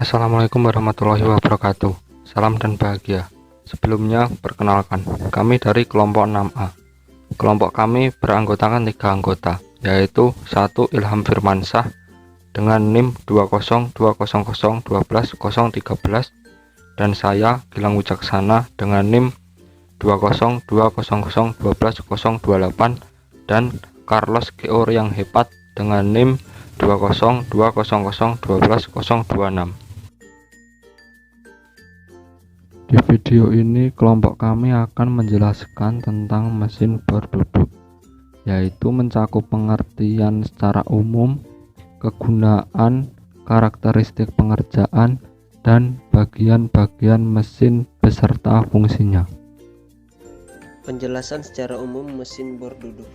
Assalamualaikum warahmatullahi wabarakatuh. Salam dan bahagia. Sebelumnya, perkenalkan, kami dari kelompok 6A. Kelompok kami beranggotakan 3 anggota, yaitu 1 Ilham Firmansyah dengan NIM 20200121013 dan saya Gilang Wicaksana dengan NIM 20200121028 dan Carlos Geor yang hebat dengan NIM 20200121026. Di video ini kelompok kami akan menjelaskan tentang mesin bor duduk, yaitu mencakup pengertian secara umum, kegunaan, karakteristik pengerjaan, dan bagian-bagian mesin beserta fungsinya. Penjelasan secara umum mesin bor duduk.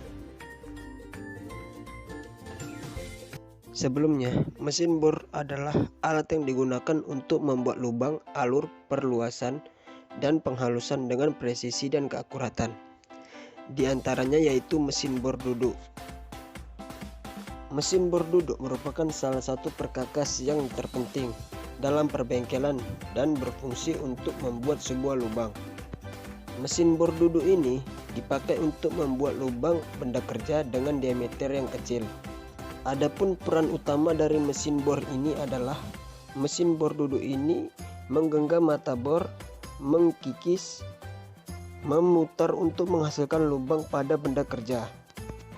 Sebelumnya, mesin bor adalah alat yang digunakan untuk membuat lubang, alur, perluasan, dan penghalusan dengan presisi dan keakuratan. Di antaranya yaitu mesin bor duduk. Mesin bor duduk merupakan salah satu perkakas yang terpenting dalam perbengkelan dan berfungsi untuk membuat sebuah lubang. Mesin bor duduk ini dipakai untuk membuat lubang benda kerja dengan diameter yang kecil. Adapun peran utama dari mesin bor ini adalah mesin bor duduk ini menggenggam mata bor, mengkikis, memutar untuk menghasilkan lubang pada benda kerja.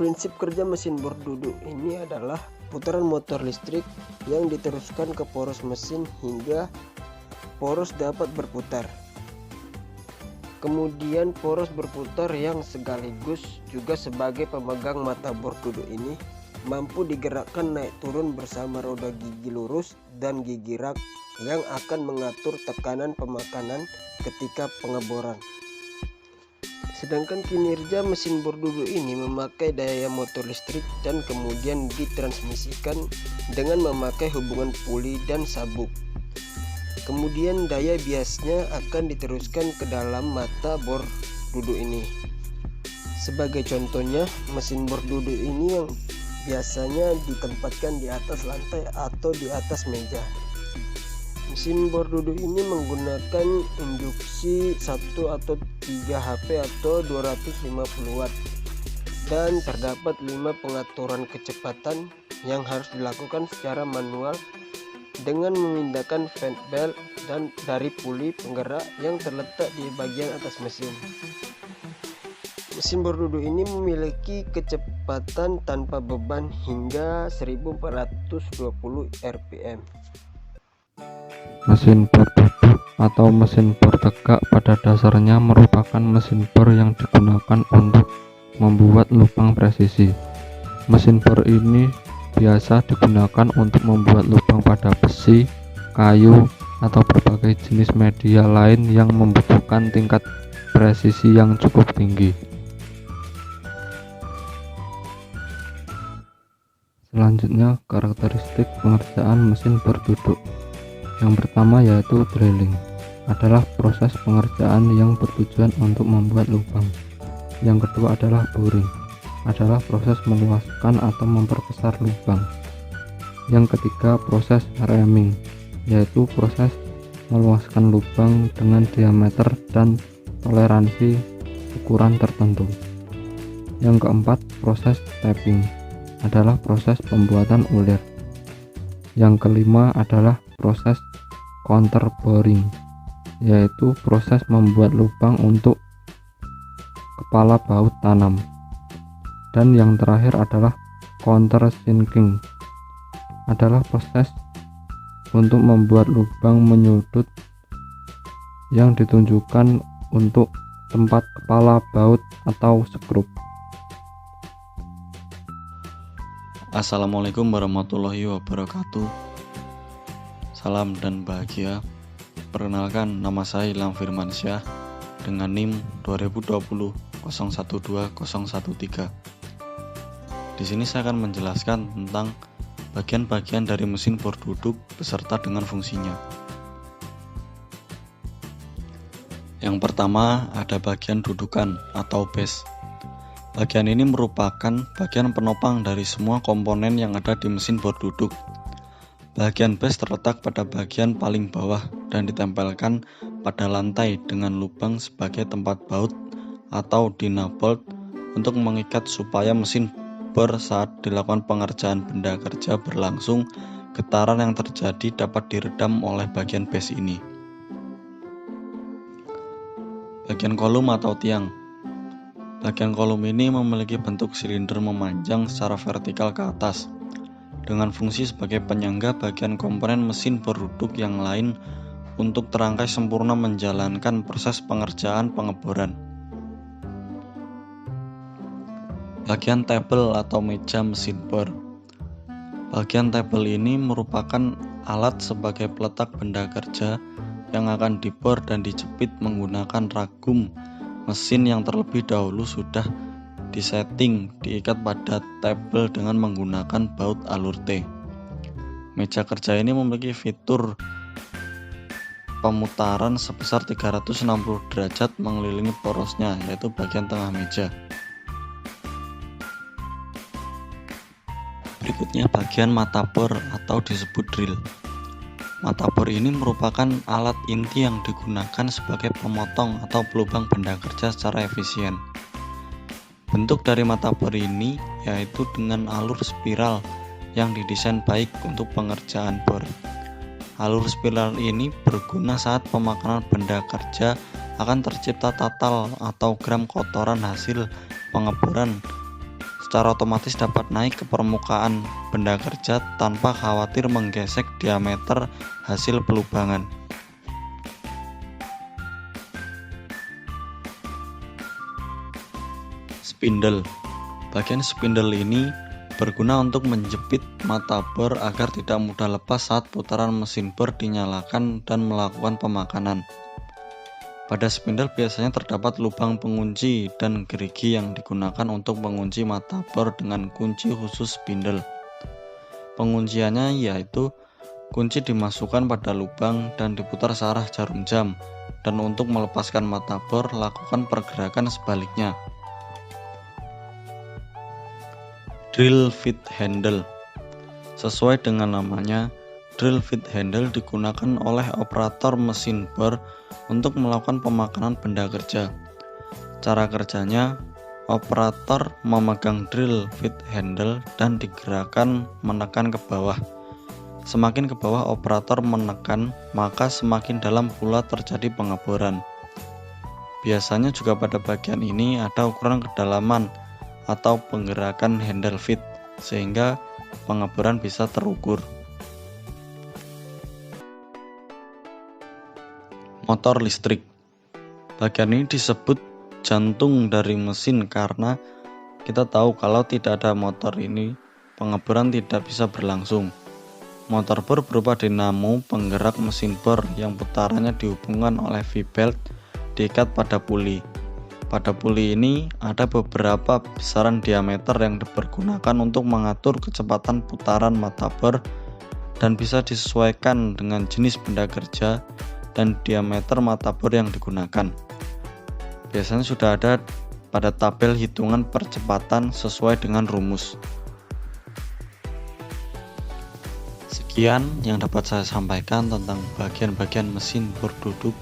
Prinsip kerja mesin bor duduk ini adalah putaran motor listrik yang diteruskan ke poros mesin hingga poros dapat berputar. Kemudian poros berputar yang sekaligus juga sebagai pemegang mata bor duduk ini mampu digerakkan naik turun bersama roda gigi lurus dan gigi rak yang akan mengatur tekanan pemakanan ketika pengeboran. Sedangkan kinerja mesin bor duduk ini memakai daya motor listrik dan kemudian ditransmisikan dengan memakai hubungan puli dan sabuk. Kemudian daya biasnya akan diteruskan ke dalam mata bor duduk ini. Sebagai contohnya, mesin bor duduk ini yang biasanya ditempatkan di atas lantai atau di atas meja. Mesin bor duduk ini menggunakan induksi 1 atau 3 HP atau 250 watt dan terdapat 5 pengaturan kecepatan yang harus dilakukan secara manual dengan memindahkan fan belt dan dari puli penggerak yang terletak di bagian atas mesin. Mesin bor duduk ini memiliki kecepatan tanpa beban hingga 1420 rpm. Mesin bor duduk atau mesin bor tegak pada dasarnya merupakan mesin bor yang digunakan untuk membuat lubang presisi. Mesin bor ini biasa digunakan untuk membuat lubang pada besi, kayu, atau berbagai jenis media lain yang membutuhkan tingkat presisi yang cukup tinggi. Selanjutnya, karakteristik pengerjaan mesin bor duduk. Yang pertama yaitu drilling, adalah proses pengerjaan yang bertujuan untuk membuat lubang. Yang kedua adalah boring, adalah proses meluaskan atau memperbesar lubang. Yang ketiga proses ramming, yaitu proses meluaskan lubang dengan diameter dan toleransi ukuran tertentu. Yang keempat proses tapping, adalah proses pembuatan ulir. Yang kelima adalah proses counter boring, yaitu proses membuat lubang untuk kepala baut tanam. Dan yang terakhir adalah counter sinking, adalah proses untuk membuat lubang menyudut yang ditunjukkan untuk tempat kepala baut atau skrup. Assalamualaikum warahmatullahi wabarakatuh. Salam dan bahagia. Perkenalkan, nama saya Ilham Firmansyah dengan NIM 2020012013. Di sini saya akan menjelaskan tentang bagian-bagian dari mesin bor duduk beserta dengan fungsinya. Yang pertama ada bagian dudukan atau base. Bagian ini merupakan bagian penopang dari semua komponen yang ada di mesin bor duduk. Bagian base terletak pada bagian paling bawah dan ditempelkan pada lantai dengan lubang sebagai tempat baut atau dinah bolt untuk mengikat supaya mesin bor saat dilakukan pengerjaan benda kerja berlangsung, getaran yang terjadi dapat diredam oleh bagian base ini. Bagian kolom atau tiang. Bagian kolom ini memiliki bentuk silinder memanjang secara vertikal ke atas, dengan fungsi sebagai penyangga bagian komponen mesin berduduk yang lain untuk terangkai sempurna menjalankan proses pengerjaan pengeboran. Bagian tabel atau meja mesin bor. Bagian tabel ini merupakan alat sebagai peletak benda kerja yang akan dibor dan dijepit menggunakan ragum mesin yang terlebih dahulu sudah disetting diikat pada tabel dengan menggunakan baut alur T. Meja kerja ini memiliki fitur pemutaran sebesar 360 derajat mengelilingi porosnya, yaitu bagian tengah meja. Berikutnya bagian mata bor atau disebut drill. Mata bor ini merupakan alat inti yang digunakan sebagai pemotong atau pelubang benda kerja secara efisien. Bentuk dari mata bor ini yaitu dengan alur spiral yang didesain baik untuk pengerjaan bor. Alur spiral ini berguna saat pemakanan benda kerja akan tercipta tatal atau gram kotoran hasil pengeboran secara otomatis dapat naik ke permukaan benda kerja tanpa khawatir menggesek diameter hasil pelubangan. Spindle. Bagian spindle ini berguna untuk menjepit mata bor agar tidak mudah lepas saat putaran mesin bor dinyalakan dan melakukan pemakanan. Pada spindle biasanya terdapat lubang pengunci dan gerigi yang digunakan untuk mengunci mata bor dengan kunci khusus spindle. Pengunciannya yaitu kunci dimasukkan pada lubang dan diputar searah jarum jam, dan untuk melepaskan mata bor lakukan pergerakan sebaliknya. Drill feed handle. Sesuai dengan namanya, drill feed handle digunakan oleh operator mesin bor untuk melakukan pemakanan benda kerja. Cara kerjanya, operator memegang drill feed handle dan digerakkan menekan ke bawah. Semakin ke bawah operator menekan, maka semakin dalam pula terjadi pengeboran. Biasanya juga pada bagian ini ada ukuran kedalaman atau penggerakan handle feed sehingga pengeboran bisa terukur. Motor listrik. Bagian ini disebut jantung dari mesin karena kita tahu kalau tidak ada motor ini pengeboran tidak bisa berlangsung. Motor bor berupa dinamo penggerak mesin bor yang putarannya dihubungkan oleh V-belt diikat pada puli. Pada puli ini ada beberapa besaran diameter yang dipergunakan untuk mengatur kecepatan putaran mata bor dan bisa disesuaikan dengan jenis benda kerja dan diameter mata bor yang digunakan. Biasanya sudah ada pada tabel hitungan percepatan sesuai dengan rumus. Sekian yang dapat saya sampaikan tentang bagian-bagian mesin bor duduk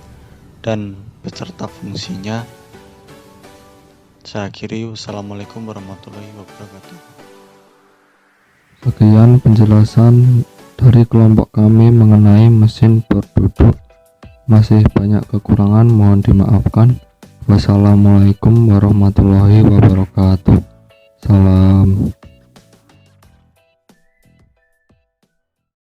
dan beserta fungsinya. Saya akhiri, wassalamualaikum warahmatullahi wabarakatuh. Sekian penjelasan dari kelompok kami mengenai mesin bor duduk. Masih banyak kekurangan, mohon dimaafkan. Wassalamualaikum warahmatullahi wabarakatuh. Salam.